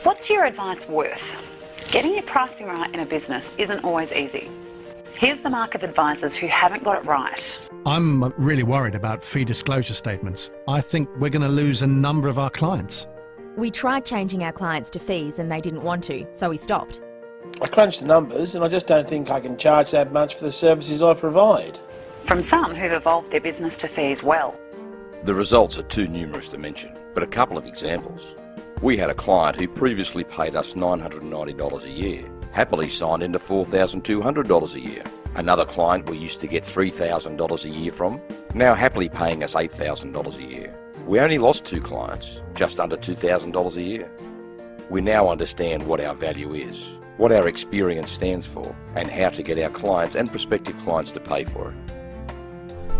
What's your advice worth? Getting your pricing right in a business isn't always easy. Here's the mark of advisors who haven't got it right. I'm really worried about fee disclosure statements. I think we're going to lose a number of our clients. We tried changing our clients to fees and they didn't want to, so we stopped. I crunched the numbers and I just don't think I can charge that much for the services I provide. From some who've evolved their business to fees well. The results are too numerous to mention, but a couple of examples. We had a client who previously paid us $990 a year, happily signed into $4,200 a year. Another client we used to get $3,000 a year from, now happily paying us $8,000 a year. We only lost 2 clients, just under $2,000 a year. We now understand what our value is, what our experience stands for, and how to get our clients and prospective clients to pay for it.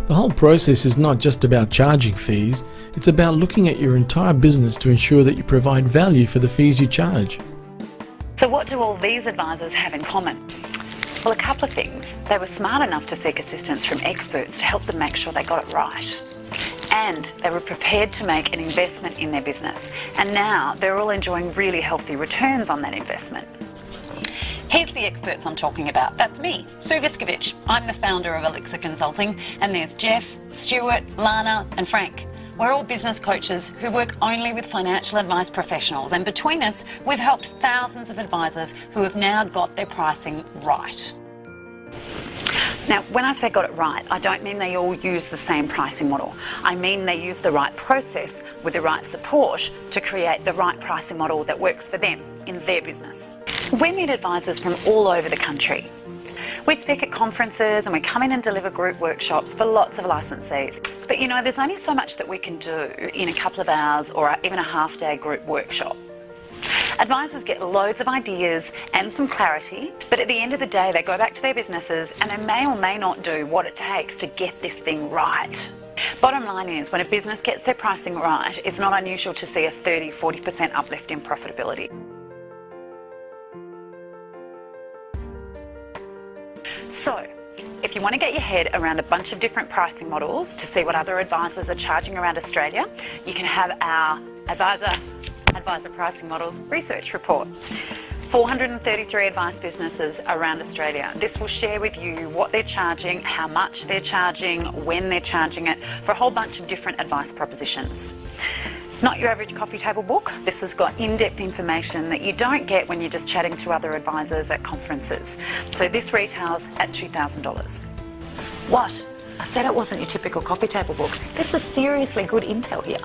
The whole process is not just about charging fees, it's about looking at your entire business to ensure that you provide value for the fees you charge. So what do all these advisors have in common? Well, a couple of things. They were smart enough to seek assistance from experts to help them make sure they got it right. And they were prepared to make an investment in their business. And now they're all enjoying really healthy returns on that investment. Here's the experts I'm talking about. That's me, Sue Viskovich. I'm the founder of Elixir Consulting, and there's Jeff, Stuart, Lana and Frank. We're all business coaches who work only with financial advice professionals, and between us, we've helped thousands of advisors who have now got their pricing right. Now, when I say got it right, I don't mean they all use the same pricing model. I mean they use the right process with the right support to create the right pricing model that works for them in their business. We meet advisors from all over the country. We speak at conferences and we come in and deliver group workshops for lots of licensees. But you know, there's only so much that we can do in a couple of hours or even a half-day group workshop. Advisors get loads of ideas and some clarity, but at the end of the day they go back to their businesses and they may or may not do what it takes to get this thing right. Bottom line is, when a business gets their pricing right, it's not unusual to see a 30-40% uplift in profitability. So, if you want to get your head around a bunch of different pricing models to see what other advisors are charging around Australia, you can have our Advisor Pricing Models Research Report. 433 advice businesses around Australia. This will share with you what they're charging, how much they're charging, when they're charging it, for a whole bunch of different advice propositions. Not your average coffee table book. This has got in-depth information that you don't get when you're just chatting to other advisors at conferences. So this retails at $2,000. What? I said it wasn't your typical coffee table book. This is seriously good intel here.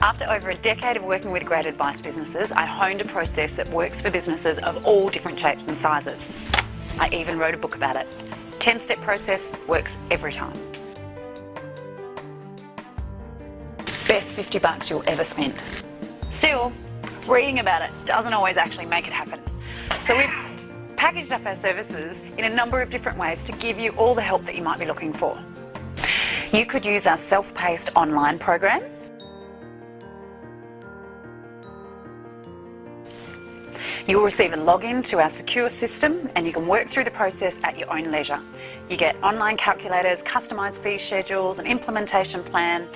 After over a decade of working with great advice businesses, I honed a process that works for businesses of all different shapes and sizes. I even wrote a book about it. 10-step process works every time. Best $50 you'll ever spend. Still, reading about it doesn't always actually make it happen. So we've packaged up our services in a number of different ways to give you all the help that you might be looking for. You could use our self-paced online program. You will receive a login to our secure system and you can work through the process at your own leisure. You get online calculators, customised fee schedules, an implementation plan.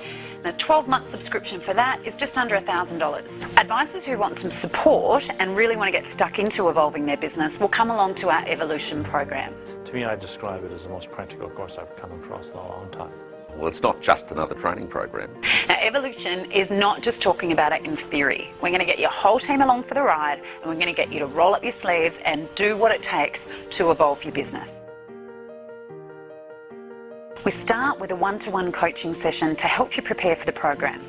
And a 12-month subscription for that is just under $1,000. Advisors who want some support and really want to get stuck into evolving their business will come along to our Evolution program. To me, I describe it as the most practical course I've come across in a long time. Well, it's not just another training program. Now, Evolution is not just talking about it in theory. We're going to get your whole team along for the ride, and we're going to get you to roll up your sleeves and do what it takes to evolve your business. We start with a one-to-one coaching session to help you prepare for the program.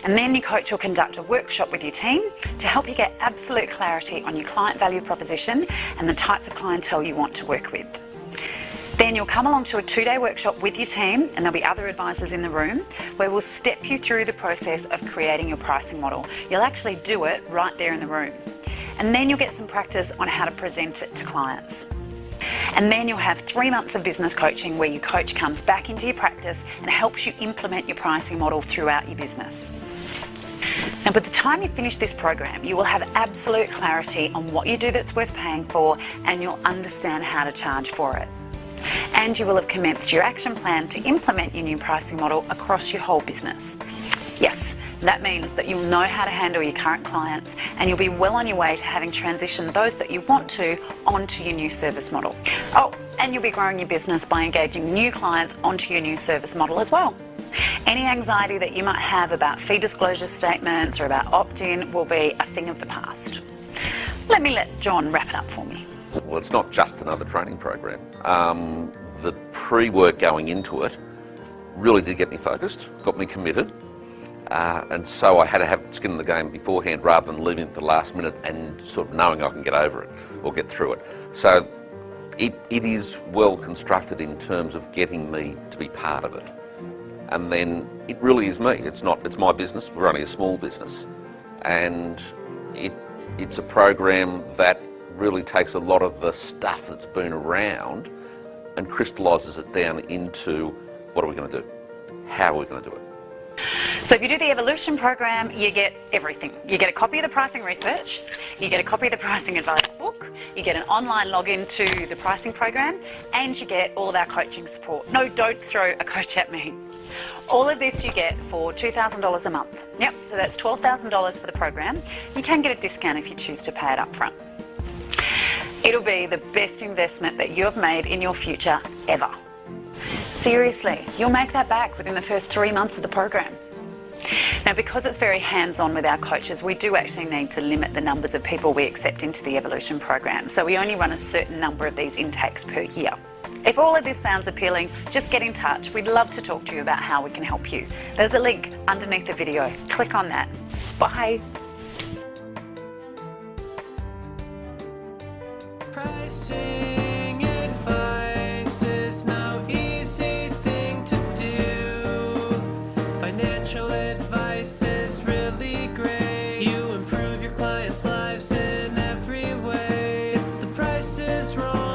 And then your coach will conduct a workshop with your team to help you get absolute clarity on your client value proposition and the types of clientele you want to work with. Then you'll come along to a 2-day workshop with your team, and there'll be other advisors in the room, where we'll step you through the process of creating your pricing model. You'll actually do it right there in the room. And then you'll get some practice on how to present it to clients. And then you'll have 3 months of business coaching where your coach comes back into your practice and helps you implement your pricing model throughout your business. Now, by the time you finish this program, you will have absolute clarity on what you do that's worth paying for, and you'll understand how to charge for it. And you will have commenced your action plan to implement your new pricing model across your whole business. Yes, That means that you'll know how to handle your current clients and you'll be well on your way to having transitioned those that you want to onto your new service model. Oh, and you'll be growing your business by engaging new clients onto your new service model as well. Any anxiety that you might have about fee disclosure statements or about opt-in will be a thing of the past. Let John wrap it up for me. Well, it's not just another training program. The pre-work going into it really did get me focused, got me committed. And so I had to have skin in the game beforehand rather than leaving it at the last minute and sort of knowing I can get over it or get through it. So it is well constructed in terms of getting me to be part of it. And then it really is me. It's my business. We're only a small business. And it's a program that really takes a lot of the stuff that's been around and crystallises it down into what are we going to do? How are we going to do it? So if you do the Evolution program, you get everything. You get a copy of the pricing research, you get a copy of the pricing advice book, you get an online login to the pricing program, and you get all of our coaching support. No, don't throw a coach at me. All of this you get for $2,000 a month. Yep, so that's $12,000 for the program. You can get a discount if you choose to pay it up front. It'll be the best investment that you have made in your future ever. Seriously, you'll make that back within the first 3 months of the program. Now, because it's very hands-on with our coaches, we do actually need to limit the numbers of people we accept into the Evolution program. So we only run a certain number of these intakes per year. If all of this sounds appealing, just get in touch. We'd love to talk to you about how we can help you. There's a link underneath the video. Click on that. Bye. Pricing advice is no easy thing to do. Financial advice is really great. You improve your clients' lives in every way. If the price is wrong,